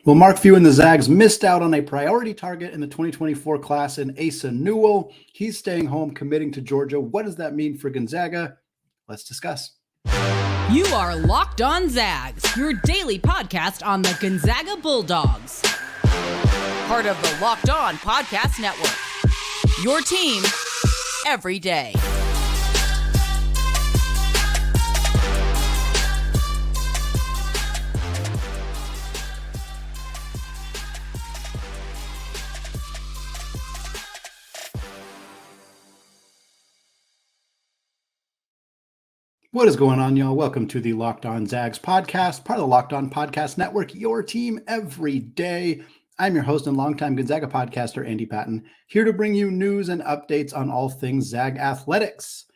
Well, Mark Few and the Zags missed out on a priority target in the 2024 class in Asa Newell. He's staying home, committing to Georgia. What does that mean for Gonzaga? Let's discuss. You are Locked On Zags, your daily podcast on the Gonzaga Bulldogs. Part of the Locked On Podcast Network. Your team every day. What is going on, y'all? Welcome to the Locked On Zags podcast, part of the Locked On Podcast Network, your team every day. I'm your host and longtime Gonzaga podcaster, Andy Patton, here to bring you news and updates on all things Zag athletics.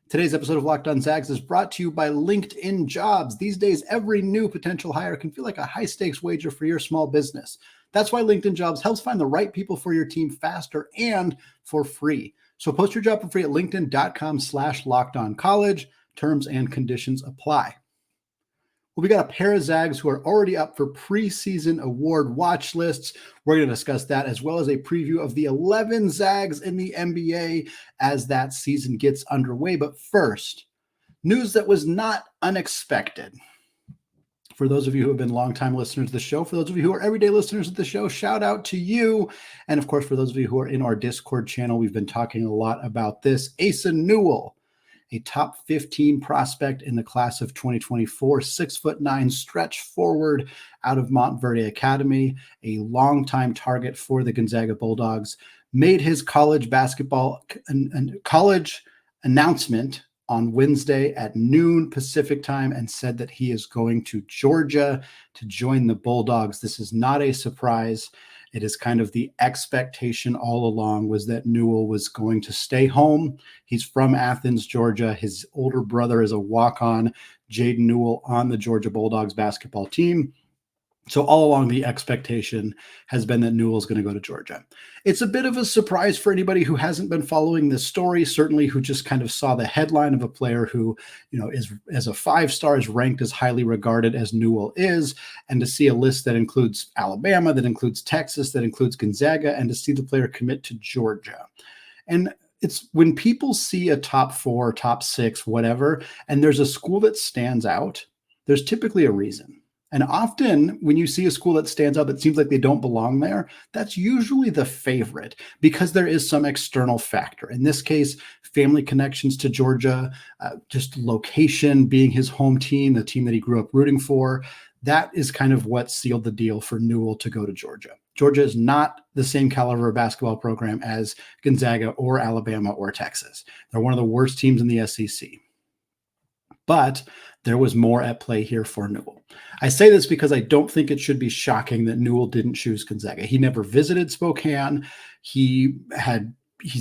Today's episode of Locked On Zags is brought to you by LinkedIn Jobs. These days, every new potential hire can feel like a high-stakes wager for your small business. That's why LinkedIn Jobs helps find the right people for your team faster and for free. So post your job for free at linkedin.com/lockedoncollege. Terms and conditions apply. Well, we got a pair of Zags who are already up for preseason award watch lists. We're going to discuss that as well as a preview of the 11 Zags in the NBA as that season gets underway. But first, news that was not unexpected. For those of you who have been longtime listeners to the show, for those of you who are everyday listeners of the show, shout out to you. And of course, for those of you who are in our Discord channel, we've been talking a lot about this. Asa Newell, a top 15 prospect in the class of 2024, 6'9" stretch forward out of Montverde Academy, a longtime target for the Gonzaga Bulldogs, made his college basketball college announcement on Wednesday at noon Pacific time and said that he is going to Georgia to join the Bulldogs. This is not a surprise. It is kind of the expectation all along was that Newell was going to stay home. He's from Athens, Georgia. His older brother is a walk-on, Jaden Newell, on the Georgia Bulldogs basketball team. So all along, the expectation has been that Newell's going to go to Georgia. It's a bit of a surprise for anybody who hasn't been following this story, certainly who just kind of saw the headline of a player who, is as a 5-star is ranked as highly regarded as Newell is, and to see a list that includes Alabama, that includes Texas, that includes Gonzaga, and to see the player commit to Georgia. And it's when people see a top 4, top 6, whatever, and there's a school that stands out, there's typically a reason. And often when you see a school that stands out that seems like they don't belong there, that's usually the favorite because there is some external factor. In this case, family connections to Georgia, just location being his home team, the team that he grew up rooting for. That is kind of what sealed the deal for Newell to go to Georgia. Georgia is not the same caliber of basketball program as Gonzaga or Alabama or Texas. They're one of the worst teams in the SEC. But there was more at play here for Newell. I say this because I don't think it should be shocking that Newell didn't choose Gonzaga. He never visited Spokane. He's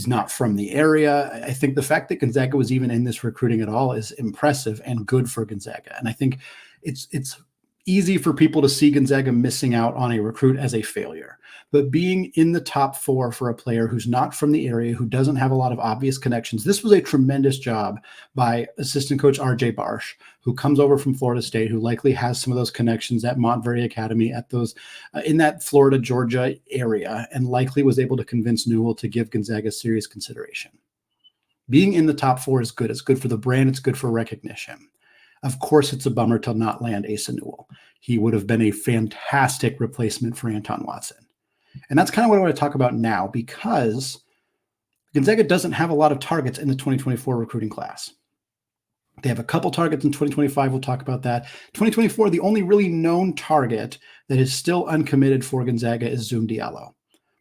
not from the area. I think the fact that Gonzaga was even in this recruiting at all is impressive and good for Gonzaga. And I think it's easy for people to see Gonzaga missing out on a recruit as a failure. But being in the top 4 for a player who's not from the area, who doesn't have a lot of obvious connections, this was a tremendous job by assistant coach R.J. Barsh, who comes over from Florida State, who likely has some of those connections at Montverde Academy, at those in that Florida-Georgia area, and likely was able to convince Newell to give Gonzaga serious consideration. Being in the top 4 is good. It's good for the brand. It's good for recognition. Of course, it's a bummer to not land Asa Newell. He would have been a fantastic replacement for Anton Watson. And that's kind of what I want to talk about now because Gonzaga doesn't have a lot of targets in the 2024 recruiting class. They have a couple targets in 2025. We'll talk about that. 2024, the only really known target that is still uncommitted for Gonzaga is Zoom Diallo.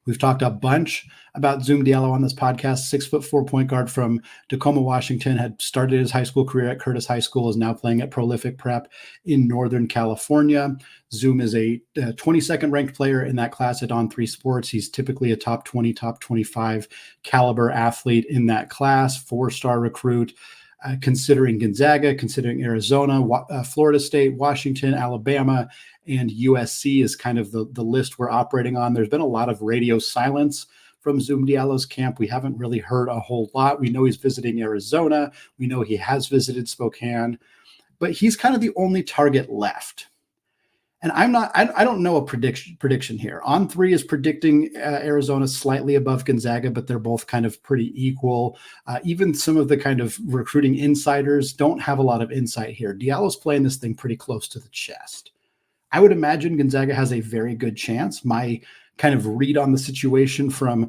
We've talked a bunch about Zoom Diallo on this podcast. 6'4" point guard from Tacoma, Washington, had started his high school career at Curtis High School, is now playing at Prolific Prep in Northern California. Zoom is a 22nd ranked player in that class at On3 Sports. He's typically a top 20, top 25 caliber athlete in that class, 4-star recruit. Considering Gonzaga, considering Arizona, Florida State, Washington, Alabama, and USC is kind of the list we're operating on. There's been a lot of radio silence from Zoom Diallo's camp. We haven't really heard a whole lot. We know he's visiting Arizona. We know he has visited Spokane, but he's kind of the only target left. And I don't know a prediction here. On three is predicting Arizona slightly above Gonzaga, but they're both kind of pretty equal. Even some of the kind of recruiting insiders don't have a lot of insight here. Diallo's playing this thing pretty close to the chest. I would imagine Gonzaga has a very good chance. My kind of read on the situation from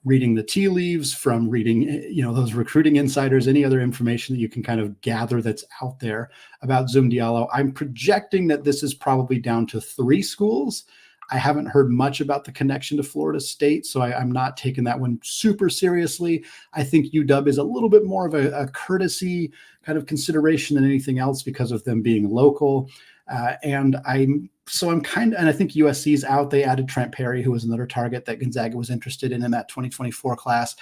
reading the tea leaves, from reading, those recruiting insiders, any other information that you can kind of gather that's out there about Zoom Diallo. I'm projecting that this is probably down to 3 schools. I haven't heard much about the connection to Florida State, so I'm not taking that one super seriously. I think UW is a little bit more of a courtesy kind of consideration than anything else because of them being local. And I think USC's out. They added Trent Perry, who was another target that Gonzaga was interested in that 2024 class.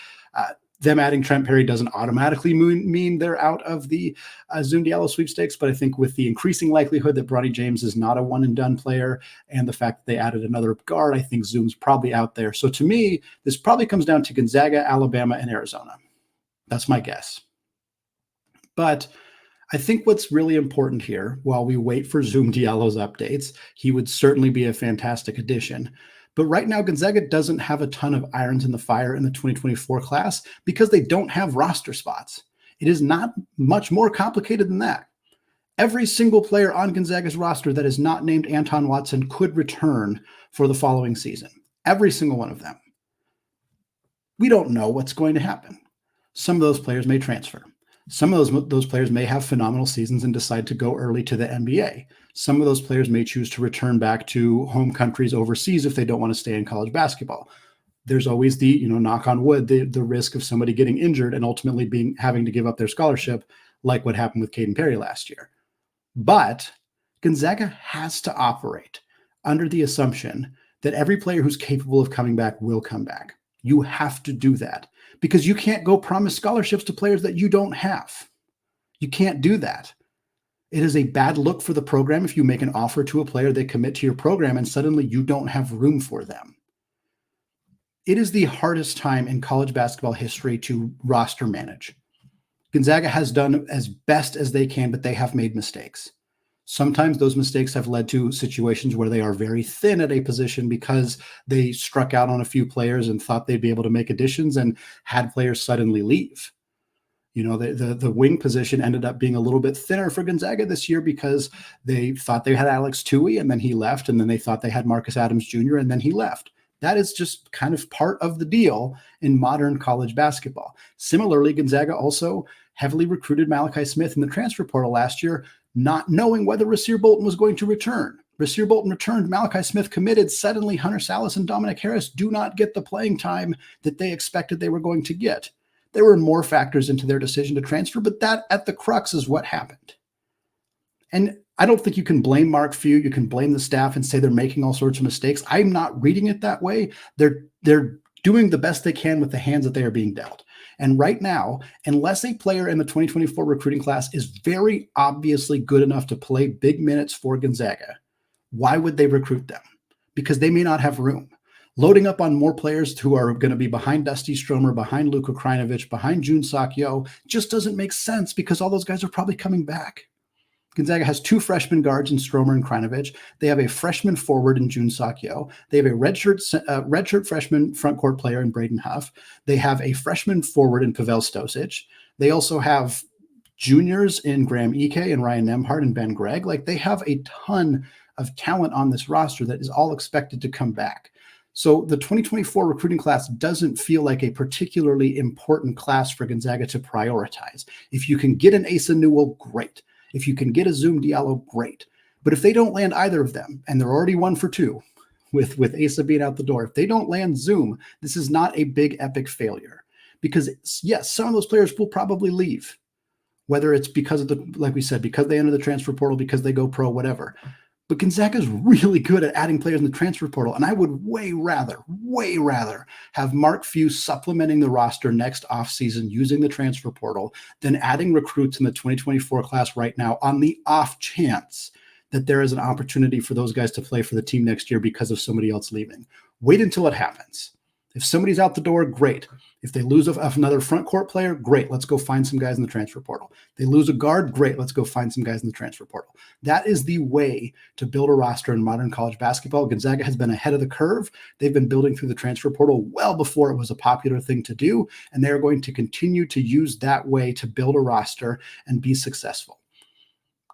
Them adding Trent Perry doesn't automatically mean they're out of the Zoom Diallo sweepstakes, but I think with the increasing likelihood that Bronny James is not a one-and-done player and the fact that they added another guard, I think Zoom's probably out there. So to me, this probably comes down to Gonzaga, Alabama, and Arizona. That's my guess. But I think what's really important here, while we wait for Zoom Diallo's updates, he would certainly be a fantastic addition. But right now, Gonzaga doesn't have a ton of irons in the fire in the 2024 class because they don't have roster spots. It is not much more complicated than that. Every single player on Gonzaga's roster that is not named Anton Watson could return for the following season. Every single one of them. We don't know what's going to happen. Some of those players may transfer. Some of those players may have phenomenal seasons and decide to go early to the NBA. Some of those players may choose to return back to home countries overseas if they don't want to stay in college basketball. There's always the, knock on wood, the risk of somebody getting injured and ultimately having to give up their scholarship, like what happened with Caden Perry last year. But Gonzaga has to operate under the assumption that every player who's capable of coming back will come back. You have to do that because you can't go promise scholarships to players that you don't have. You can't do that. It is a bad look for the program if you make an offer to a player, they commit to your program, and suddenly you don't have room for them. It is the hardest time in college basketball history to roster manage. Gonzaga has done as best as they can, but they have made mistakes. Sometimes those mistakes have led to situations where they are very thin at a position because they struck out on a few players and thought they'd be able to make additions and had players suddenly leave. The wing position ended up being a little bit thinner for Gonzaga this year because they thought they had Alex Tui and then he left, and then they thought they had Marcus Adams Jr. and then he left. That is just kind of part of the deal in modern college basketball. Similarly, Gonzaga also heavily recruited Malachi Smith in the transfer portal last year, not knowing whether Rasir Bolton was going to return. Rasir Bolton returned, Malachi Smith committed. Suddenly, Hunter Salas and Dominic Harris do not get the playing time that they expected they were going to get. There were more factors into their decision to transfer, but that at the crux is what happened. And I don't think you can blame Mark Few. You can blame the staff and say they're making all sorts of mistakes. I'm not reading it that way. They're doing the best they can with the hands that they are being dealt. And right now, unless a player in the 2024 recruiting class is very obviously good enough to play big minutes for Gonzaga, why would they recruit them? Because they may not have room. Loading up on more players who are going to be behind Dusty Stromer, behind Luka Krajinovic, behind Jun Sakyo just doesn't make sense because all those guys are probably coming back. Gonzaga has 2 freshman guards in Stromer and Krajinovic. They have a freshman forward in Jun Sakyo. They have a redshirt freshman frontcourt player in Braden Huff. They have a freshman forward in Pavel Stosic. They also have juniors in Graham Ike and Ryan Nembhard and Ben Gregg. Like, they have a ton of talent on this roster that is all expected to come back. So the 2024 recruiting class doesn't feel like a particularly important class for Gonzaga to prioritize. If you can get an Asa Newell, great. If you can get a Zoom Diallo, great. But if they don't land either of them, and they're already 1 for 2 with Asa being out the door, if they don't land Zoom, this is not a big epic failure. Because yes, some of those players will probably leave, whether it's because of like we said, because they enter the transfer portal, because they go pro, whatever. But Gonzaga is really good at adding players in the transfer portal, and I would way rather have Mark Few supplementing the roster next offseason using the transfer portal than adding recruits in the 2024 class right now on the off chance that there is an opportunity for those guys to play for the team next year because of somebody else leaving. Wait until it happens. If somebody's out the door, great. If they lose another front court player, great. Let's go find some guys in the transfer portal. They lose a guard, great. Let's go find some guys in the transfer portal. That is the way to build a roster in modern college basketball. Gonzaga has been ahead of the curve. They've been building through the transfer portal well before it was a popular thing to do, and they're going to continue to use that way to build a roster and be successful.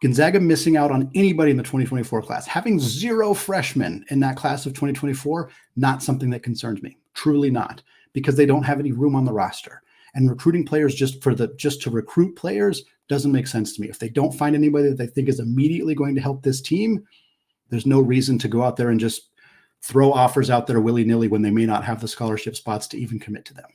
Gonzaga missing out on anybody in the 2024 class. Having 0 freshmen in that class of 2024, not something that concerns me. Truly not, because they don't have any room on the roster. And recruiting players just to recruit players doesn't make sense to me. If they don't find anybody that they think is immediately going to help this team, there's no reason to go out there and just throw offers out there willy-nilly when they may not have the scholarship spots to even commit to them.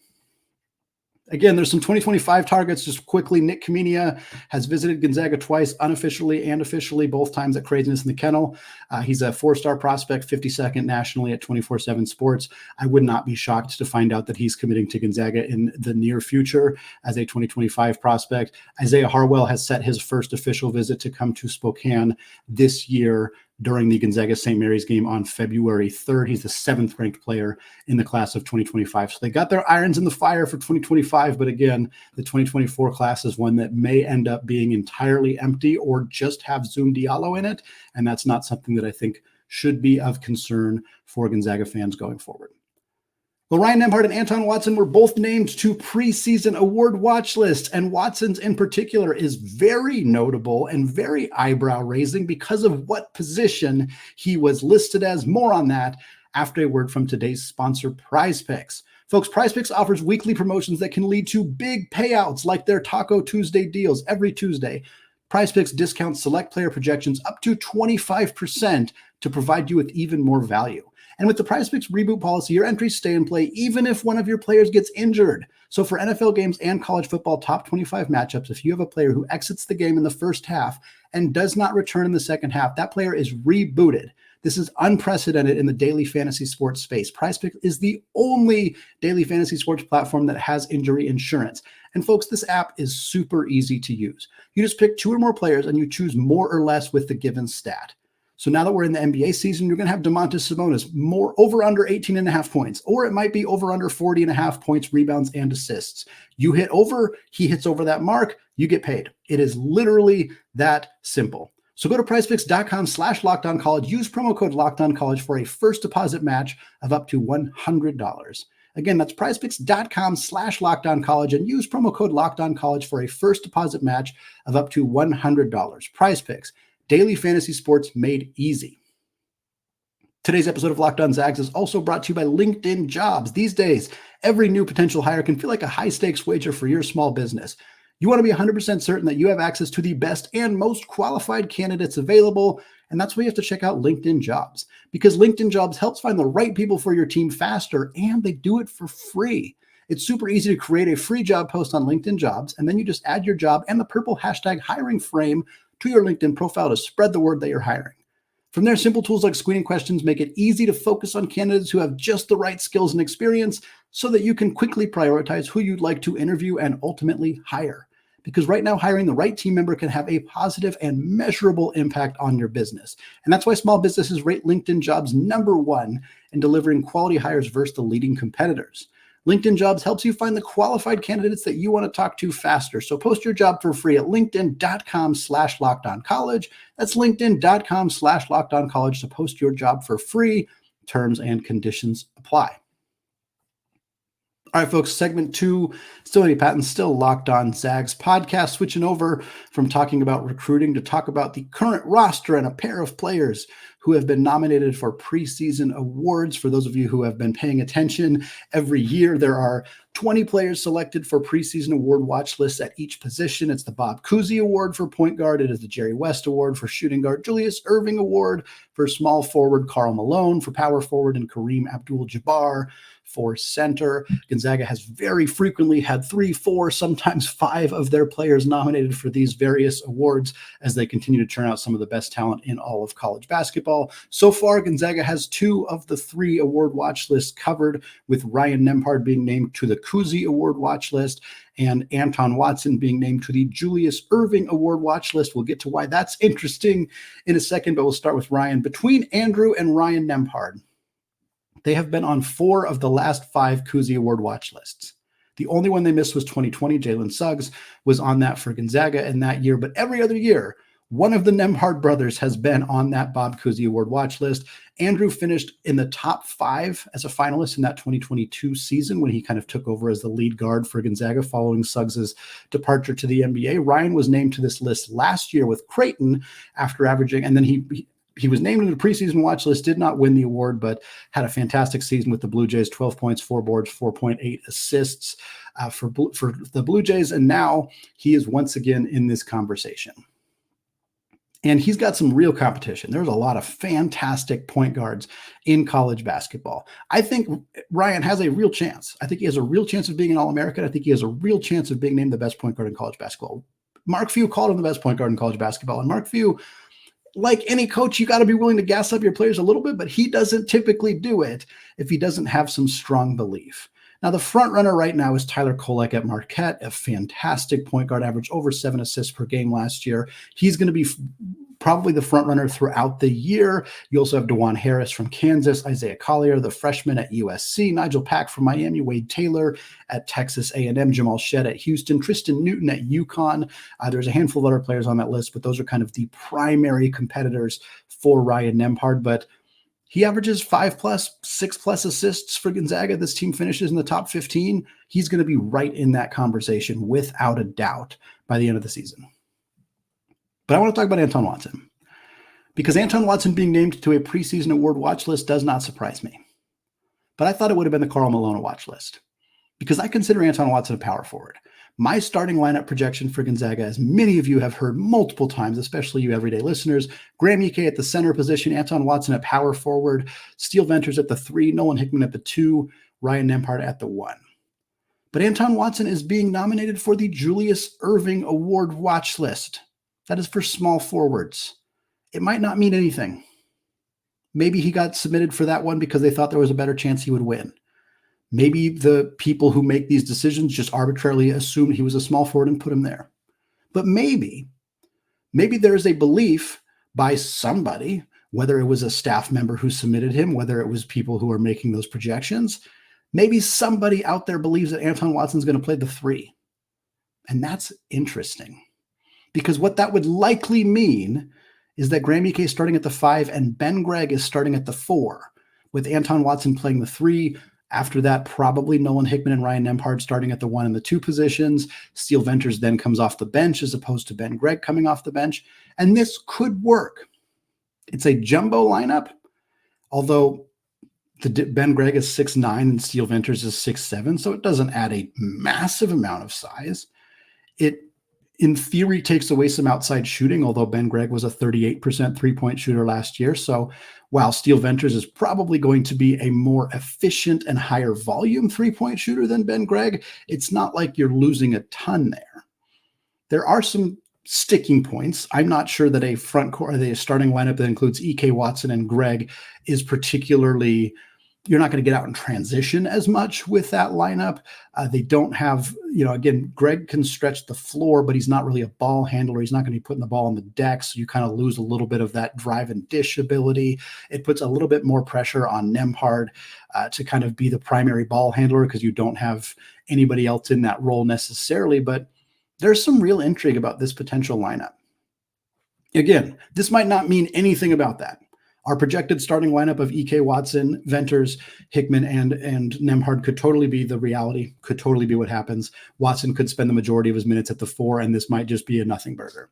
Again, there's some 2025 targets. Just quickly, Nick Kaminia has visited Gonzaga twice, unofficially and officially, both times at Craziness in the Kennel. He's a 4-star prospect, 52nd nationally at 24/7 Sports. I would not be shocked to find out that he's committing to Gonzaga in the near future as a 2025 prospect. Isaiah Harwell has set his first official visit to come to Spokane this year during the Gonzaga-St. Mary's game on February 3rd. He's the 7th ranked player in the class of 2025. So they got their irons in the fire for 2025, but again, the 2024 class is one that may end up being entirely empty or just have Zoom Diallo in it, and that's not something that I think should be of concern for Gonzaga fans going forward. Well, Ryan Nembhard and Anton Watson were both named to preseason award watch lists, and Watson's in particular is very notable and very eyebrow-raising because of what position he was listed as. More on that after a word from today's sponsor, PrizePicks. Folks, PrizePicks offers weekly promotions that can lead to big payouts like their Taco Tuesday deals every Tuesday. PrizePicks discounts select player projections up to 25% to provide you with even more value. And with the PrizePicks reboot policy, your entries stay in play even if one of your players gets injured. So for NFL games and college football top 25 matchups, if you have a player who exits the game in the first half and does not return in the second half, that player is rebooted. This is unprecedented in the daily fantasy sports space. PrizePicks is the only daily fantasy sports platform that has injury insurance. And folks, this app is super easy to use. You just pick 2 or more players and you choose more or less with the given stat. So now that we're in the NBA season, you're going to have Domantas Sabonis more over under 18.5 points, or it might be over under 40.5 points, rebounds, and assists. You hit over, he hits over that mark, you get paid. It is literally that simple. So go to prizepicks.com/lockedoncollege, use promo code lockedoncollege for a first deposit match of up to $100. Again, that's prizepicks.com/lockedoncollege and use promo code lockedoncollege for a first deposit match of up to $100. PrizePicks. Daily fantasy sports made easy. Today's episode of Locked On Zags is also brought to you by LinkedIn Jobs. These days, every new potential hire can feel like a high-stakes wager for your small business. You want to be 100% certain that you have access to the best and most qualified candidates available, and that's why you have to check out LinkedIn Jobs. Because LinkedIn Jobs helps find the right people for your team faster, and they do it for free. It's super easy to create a free job post on LinkedIn Jobs, and then you just add your job and the purple hashtag hiring frame to your LinkedIn profile to spread the word that you're hiring. From there, simple tools like screening questions make it easy to focus on candidates who have just the right skills and experience so that you can quickly prioritize who you'd like to interview and ultimately hire. Because right now, hiring the right team member can have a positive and measurable impact on your business. And that's why small businesses rate LinkedIn Jobs #1 in delivering quality hires versus the leading competitors. LinkedIn Jobs helps you find the qualified candidates that you want to talk to faster. So post your job for free at linkedin.com/lockedoncollege. That's linkedin.com/lockedoncollege to post your job for free. Terms and conditions apply. All right, folks, segment 2, still Eddie Patton, still Locked On Zags podcast, switching over from talking about recruiting to talk about the current roster and a pair of players who have been nominated for preseason awards. For those of you who have been paying attention, every year there are 20 players selected for preseason award watch lists at each position. It's the Bob Cousy Award for point guard. It is the Jerry West Award for shooting guard, Julius Erving Award for small forward, Karl Malone for power forward, and Kareem Abdul-Jabbar for center. Gonzaga has very frequently had 3, 4, sometimes 5 of their players nominated for these various awards as they continue to churn out some of the best talent in all of college basketball. So far, Gonzaga has 2 of the 3 award watch lists covered, with Ryan Nembhard being named to the Cousy Award watch list and Anton Watson being named to the Julius Erving Award watch list. We'll get to why that's interesting in a second, but we'll start with Ryan. Between Andrew and Ryan Nembhard, they have been on 4 of the last 5 Cousy Award watch lists. The only one they missed was 2020. Jalen Suggs was on that for Gonzaga in that year, but every other year, one of the Nembhard brothers has been on that Bob Cousy Award watch list. Andrew finished in the top 5 as a finalist in that 2022 season when he kind of took over as the lead guard for Gonzaga following Suggs's departure to the NBA. Ryan was named to this list last year with Creighton after averaging, and then he was named in the preseason watch list, did not win the award, but had a fantastic season with the Blue Jays, 12 points, 4 boards, 4.8 assists for the Blue Jays. And now he is once again in this conversation. And he's got some real competition. There's a lot of fantastic point guards in college basketball. I think Ryan has a real chance. I think he has a real chance of being an All-American. I think he has a real chance of being named the best point guard in college basketball. Mark Few called him the best point guard in college basketball. And Mark Few, like any coach, you got to be willing to gas up your players a little bit, but he doesn't typically do it if he doesn't have some strong belief. Now, the front runner right now is Tyler Kolek at Marquette, a fantastic point guard, averaged over 7 assists per game last year. He's going to be probably the front runner throughout the year. You also have DeJuan Harris from Kansas, Isaiah Collier, the freshman at USC, Nigel Pack from Miami, Wade Taylor at Texas A&M, Jamal Shedd at Houston, Tristan Newton at UConn. There's a handful of other players on that list, but those are kind of the primary competitors for Ryan Nembhard. But he averages 5+, 6+ assists for Gonzaga. This team finishes in the top 15. He's going to be right in that conversation without a doubt by the end of the season. But I want to talk about Anton Watson, because Anton Watson being named to a preseason award watch list does not surprise me. But I thought it would have been the Karl Malone watch list, because I consider Anton Watson a power forward. My starting lineup projection for Gonzaga, as many of you have heard multiple times, especially you everyday listeners, Graham Ike at the center position, Anton Watson at power forward, Steele Venters at the 3, Nolan Hickman at the 2, Ryan Nembhard at the 1. But Anton Watson is being nominated for the Julius Erving Award watch list. That is for small forwards. It might not mean anything. Maybe he got submitted for that one because they thought there was a better chance he would win. Maybe the people who make these decisions just arbitrarily assumed he was a small forward and put him there. But maybe there's a belief by somebody, whether it was a staff member who submitted him, whether it was people who are making those projections, maybe somebody out there believes that Anton Watson's going to play the 3. And that's interesting, because what that would likely mean is that Graham Ike is starting at the 5 and Ben Gregg is starting at the 4, with Anton Watson playing the 3. After that, probably Nolan Hickman and Ryan Nembhard starting at the 1 and the 2 positions. Steele Venters then comes off the bench as opposed to Ben Gregg coming off the bench. And this could work. It's a jumbo lineup, although Ben Gregg is 6'9" and Steele Venters is 6'7", so it doesn't add a massive amount of size. It, in theory, takes away some outside shooting, although Ben Gregg was a 38% three-point shooter last year. So while Steele Venters is probably going to be a more efficient and higher volume three-point shooter than Ben Gregg, it's not like you're losing a ton there. There are some sticking points. I'm not sure that a front court, a starting lineup that includes Ike, Watson, and Gregg is particularly, you're not going to get out in transition as much with that lineup. They don't have, again, Gregg can stretch the floor, but he's not really a ball handler. He's not going to be putting the ball on the deck, so you kind of lose a little bit of that drive and dish ability. It puts a little bit more pressure on Nembhard to kind of be the primary ball handler, because you don't have anybody else in that role necessarily. But there's some real intrigue about this potential lineup. Again, this might not mean anything about that. Our projected starting lineup of Ike, Watson, Venters, Hickman, and Nembhard could totally be the reality, could totally be what happens. Watson could spend the majority of his minutes at the 4, and this might just be a nothing burger.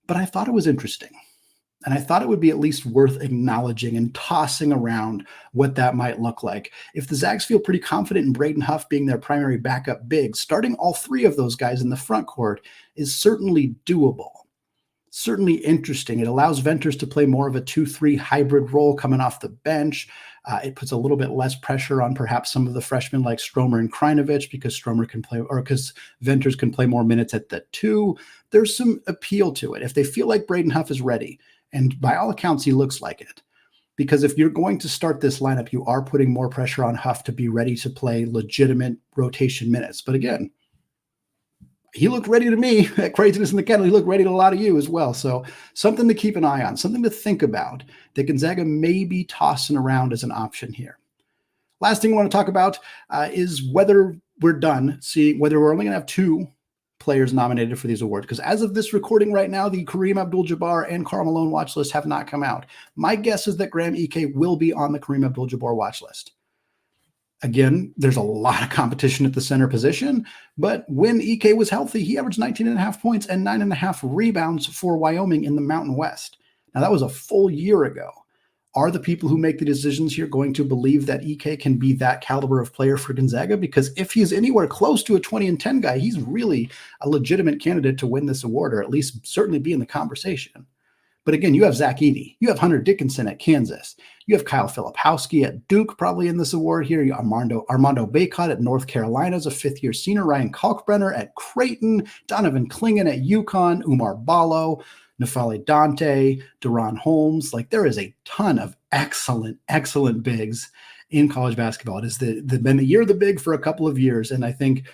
But I thought it was interesting, and I thought it would be at least worth acknowledging and tossing around what that might look like. If the Zags feel pretty confident in Braden Huff being their primary backup big, starting all 3 of those guys in the front court is certainly doable. Certainly interesting. It allows Venters to play more of a 2-3 hybrid role coming off the bench. It puts a little bit less pressure on perhaps some of the freshmen like Stromer and Krinovich, because Venters can play more minutes at the 2. There's some appeal to it if they feel like Braden Huff is ready. And by all accounts, he looks like it. Because if you're going to start this lineup, you are putting more pressure on Huff to be ready to play legitimate rotation minutes. But again, he looked ready to me at Craziness in the Kennel. He looked ready to a lot of you as well. So something to keep an eye on, something to think about that Gonzaga may be tossing around as an option here. Last thing I want to talk about is whether we're done seeing whether we're only going to have 2 players nominated for these awards. Because as of this recording right now, the Kareem Abdul-Jabbar and Karl Malone watch list have not come out. My guess is that Graham Ike will be on the Kareem Abdul-Jabbar watch list. Again, there's a lot of competition at the center position, but when Ike was healthy, he averaged 19.5 points and 9.5 rebounds for Wyoming in the Mountain West. Now, that was a full year ago. Are the people who make the decisions here going to believe that Ike can be that caliber of player for Gonzaga? Because if he's anywhere close to a 20-10 guy, he's really a legitimate candidate to win this award, or at least certainly be in the conversation. But again, you have Zach Edey. You have Hunter Dickinson at Kansas. You have Kyle Filipowski at Duke, probably in this award here. You have Armando Bacot at North Carolina as a fifth-year senior. Ryan Kalkbrenner at Creighton. Donovan Clingan at UConn. Umar Ballo. Nafale Dante. Deron Holmes. Like, there is a ton of excellent, excellent bigs in college basketball. It has been the year of the big for a couple of years, and I think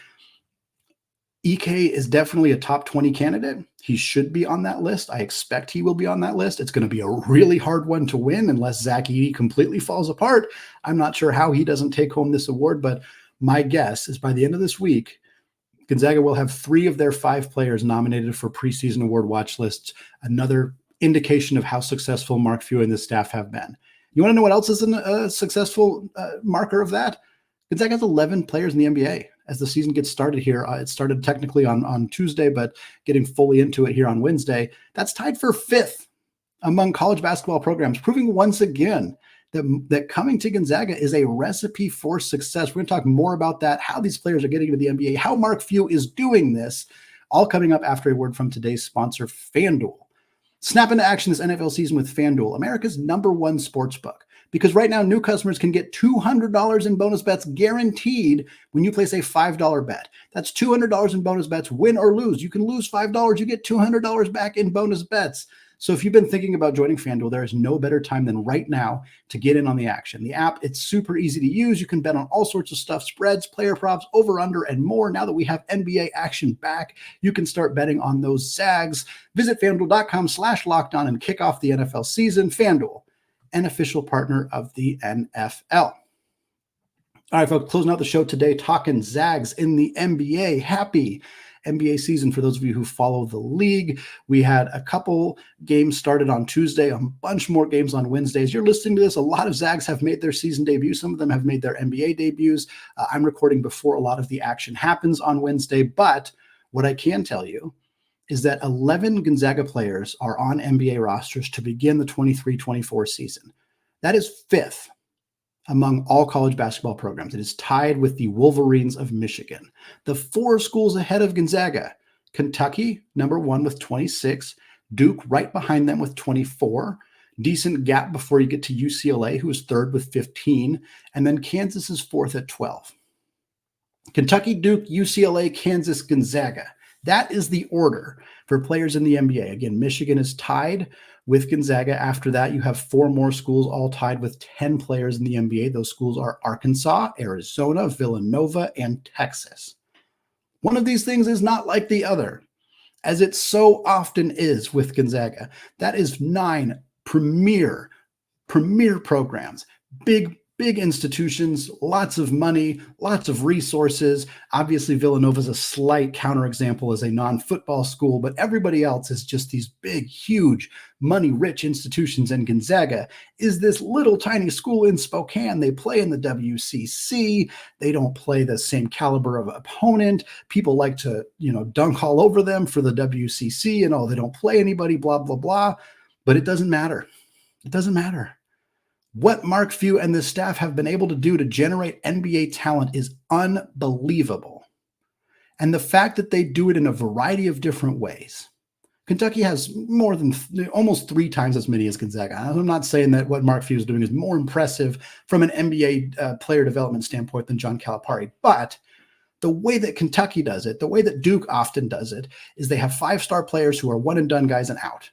Ike is definitely a top 20 candidate. He should be on that list. I expect he will be on that list. It's going to be a really hard one to win unless Zach Edey completely falls apart. I'm not sure how he doesn't take home this award, but my guess is by the end of this week, Gonzaga will have 3 of their 5 players nominated for preseason award watch lists. Another indication of how successful Mark Few and his staff have been. You want to know what else is a successful marker of that? Gonzaga has 11 players in the NBA. As the season gets started here, it started technically on Tuesday, but getting fully into it here on Wednesday. That's tied for 5th among college basketball programs, proving once again that coming to Gonzaga is a recipe for success. We're going to talk more about that, how these players are getting into the NBA, how Mark Few is doing this, all coming up after a word from today's sponsor, FanDuel. Snap into action this NFL season with FanDuel, America's #1 sports book. Because right now, new customers can get $200 in bonus bets guaranteed when you place a $5 bet. That's $200 in bonus bets, win or lose. You can lose $5, you get $200 back in bonus bets. So if you've been thinking about joining FanDuel, there is no better time than right now to get in on the action. The app, it's super easy to use. You can bet on all sorts of stuff, spreads, player props, over, under, and more. Now that we have NBA action back, you can start betting on those Zags. Visit FanDuel.com/lockedon and kick off the NFL season. FanDuel, an official partner of the NFL. All right, folks, closing out the show today, talking Zags in the NBA. Happy NBA season for those of you who follow the league. We had a couple games started on Tuesday, a bunch more games on Wednesdays. You're listening to this. A lot of Zags have made their season debut. Some of them have made their NBA debuts. I'm recording before a lot of the action happens on Wednesday. But what I can tell you is that 11 Gonzaga players are on NBA rosters to begin the 23-24 season. That is 5th among all college basketball programs. It is tied with the Wolverines of Michigan. The 4 schools ahead of Gonzaga: Kentucky, #1 with 26, Duke right behind them with 24, decent gap before you get to UCLA, who is 3rd with 15, and then Kansas is 4th at 12. Kentucky, Duke, UCLA, Kansas, Gonzaga. That is the order for players in the NBA. Again, Michigan is tied with Gonzaga. After that, you have 4 more schools all tied with 10 players in the NBA. Those schools are Arkansas, Arizona, Villanova, and Texas. One of these things is not like the other, as it so often is with Gonzaga. That is 9 premier programs, big institutions, lots of money, lots of resources. Obviously, Villanova is a slight counterexample as a non-football school, but everybody else is just these big, huge, money-rich institutions. And Gonzaga is this little tiny school in Spokane. They play in the WCC. They don't play the same caliber of opponent. People like to, dunk all over them for the WCC and they don't play anybody, blah, blah, blah. But it doesn't matter. It doesn't matter. What Mark Few and this staff have been able to do to generate NBA talent is unbelievable. And the fact that they do it in a variety of different ways. Kentucky has more than almost 3 times as many as Gonzaga. I'm not saying that what Mark Few is doing is more impressive from an NBA player development standpoint than John Calipari, but the way that Kentucky does it, the way that Duke often does it, is they have 5-star players who are one-and-done guys and out.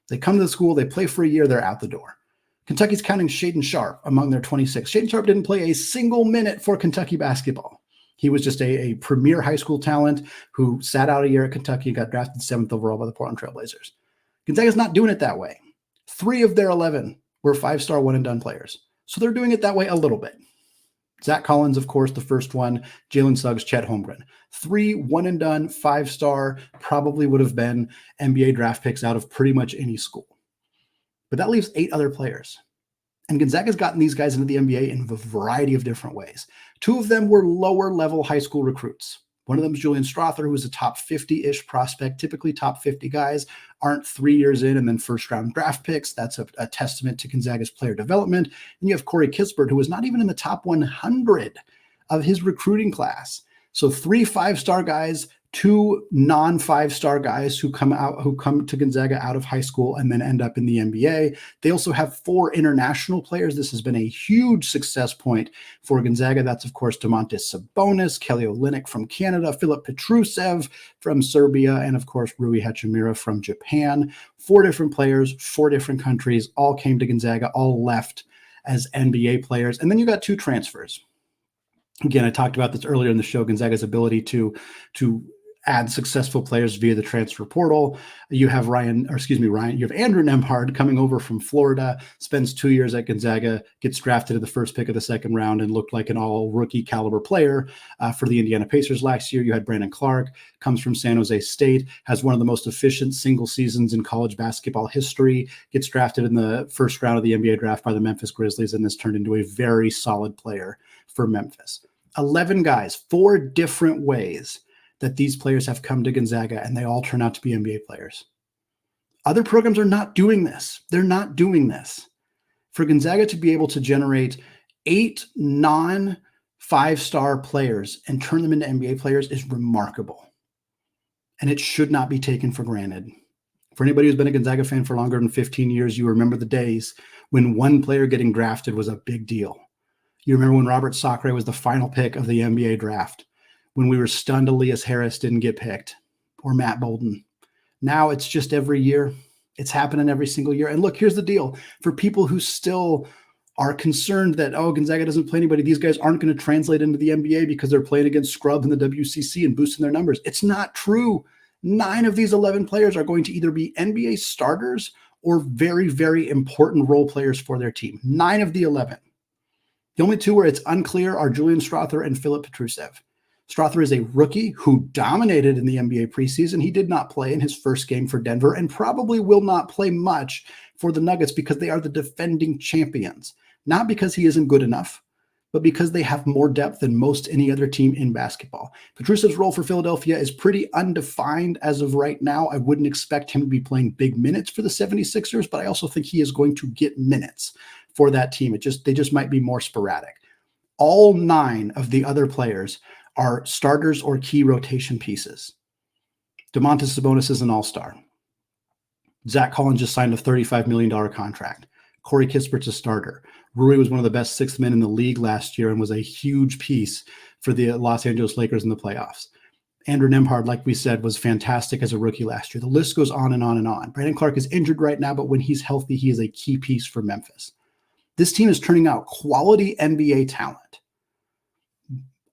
They come to the school, they play for a year, they're out the door. Kentucky's counting Shaedon Sharpe among their 26. Shaedon Sharpe didn't play a single minute for Kentucky basketball. He was just a premier high school talent who sat out a year at Kentucky and got drafted 7th overall by the Portland Trail Blazers. Gonzaga's not doing it that way. 3 of their 11 were 5-star one-and-done players. So they're doing it that way a little bit. Zach Collins, of course, the first one, Jalen Suggs, Chet Holmgren. 3 one-and-done, 5-star, probably would have been NBA draft picks out of pretty much any school. But that leaves 8 other players. And Gonzaga's gotten these guys into the NBA in a variety of different ways. 2 of them were lower-level high school recruits. One of them is Julian Strother, who is a top 50-ish prospect. Typically, top 50 guys aren't 3 years in and then first-round draft picks. That's a testament to Gonzaga's player development. And you have Corey Kispert, who was not even in the top 100 of his recruiting class. So 3 5-star guys, 2 non-5-star guys who come to Gonzaga out of high school and then end up in the NBA. They also have 4 international players. This has been a huge success point for Gonzaga. That's, of course, Domantas Sabonis, Kelly Olynyk from Canada, Filip Petrusev from Serbia, and, of course, Rui Hachimura from Japan. 4 different players, 4 different countries, all came to Gonzaga, all left as NBA players. And then you got 2 transfers. Again, I talked about this earlier in the show, Gonzaga's ability to add successful players via the transfer portal. You have you have Andrew Nembhard coming over from Florida, spends 2 years at Gonzaga, gets drafted at the first pick of the second round and looked like an all rookie caliber player for the Indiana Pacers last year. You had Brandon Clark, comes from San Jose State, has one of the most efficient single seasons in college basketball history, gets drafted in the first round of the NBA draft by the Memphis Grizzlies and has turned into a very solid player for Memphis. 11 guys, 4 different ways that these players have come to Gonzaga, and they all turn out to be NBA players. Other programs are not doing this. They're not doing this. For Gonzaga to be able to generate 8 non-5-star players and turn them into NBA players is remarkable. And it should not be taken for granted. For anybody who's been a Gonzaga fan for longer than 15 years, you remember the days when one player getting drafted was a big deal. You remember when Robert Sacre was the final pick of the NBA draft, when we were stunned Elias Harris didn't get picked, or Matt Bolden. Now it's just every year. It's happening every single year. And look, here's the deal. For people who still are concerned that, Gonzaga doesn't play anybody, these guys aren't going to translate into the NBA because they're playing against scrubs in the WCC and boosting their numbers. It's not true. 9 of these 11 players are going to either be NBA starters or very, very important role players for their team. 9 of the 11. The only 2 where it's unclear are Julian Strother and Filip Petrusev. Strother is a rookie who dominated in the NBA preseason. He did not play in his first game for Denver and probably will not play much for the Nuggets because they are the defending champions. Not because he isn't good enough, but because they have more depth than most any other team in basketball. Petrusev's role for Philadelphia is pretty undefined as of right now. I wouldn't expect him to be playing big minutes for the 76ers, but I also think he is going to get minutes for that team. They just might be more sporadic. All 9 of the other players are starters or key rotation pieces. Domantas Sabonis is an all-star. Zach Collins just signed a $35 million contract. Corey Kispert's a starter. Rui was one of the best 6th men in the league last year and was a huge piece for the Los Angeles Lakers in the playoffs. Andrew Nembhard, like we said, was fantastic as a rookie last year. The list goes on and on and on. Brandon Clark is injured right now, but when he's healthy, he is a key piece for Memphis. This team is turning out quality NBA talent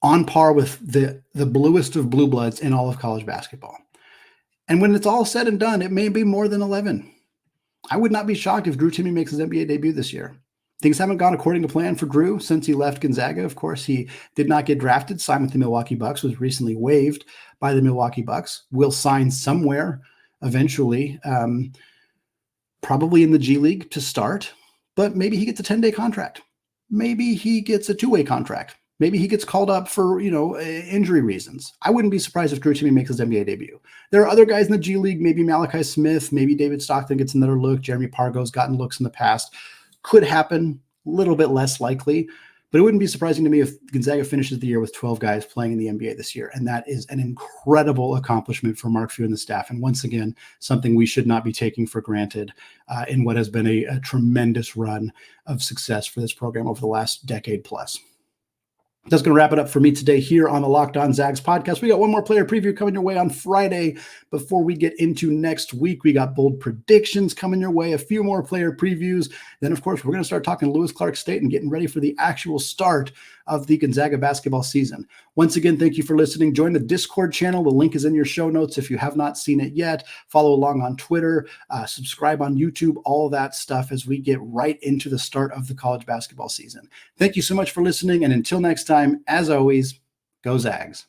on par with the bluest of blue bloods in all of college basketball. And when it's all said and done, it may be more than 11. I would not be shocked if Drew Timme makes his NBA debut this year. Things haven't gone according to plan for Drew since he left Gonzaga. Of course, he did not get drafted, signed with the Milwaukee Bucks, was recently waived by the Milwaukee Bucks, will sign somewhere eventually, probably in the G League to start, but maybe he gets a 10-day contract. Maybe he gets a 2-way contract. Maybe he gets called up for, injury reasons. I wouldn't be surprised if Drew Timme makes his NBA debut. There are other guys in the G League, maybe Malachi Smith, maybe David Stockton gets another look. Jeremy Pargo's gotten looks in the past. Could happen, a little bit less likely, but it wouldn't be surprising to me if Gonzaga finishes the year with 12 guys playing in the NBA this year. And that is an incredible accomplishment for Mark Few and the staff. And once again, something we should not be taking for granted in what has been a tremendous run of success for this program over the last decade plus. That's going to wrap it up for me today here on the Locked On Zags podcast. We got one more player preview coming your way on Friday before we get into next week. We got bold predictions coming your way, a few more player previews. Then, of course, we're going to start talking Lewis Clark State and getting ready for the actual start of the Gonzaga basketball season. Once again, thank you for listening. Join the Discord channel. The link is in your show notes if you have not seen it yet. Follow along on Twitter, subscribe on YouTube, all of that stuff as we get right into the start of the college basketball season. Thank you so much for listening. And until next time, as always, go Zags.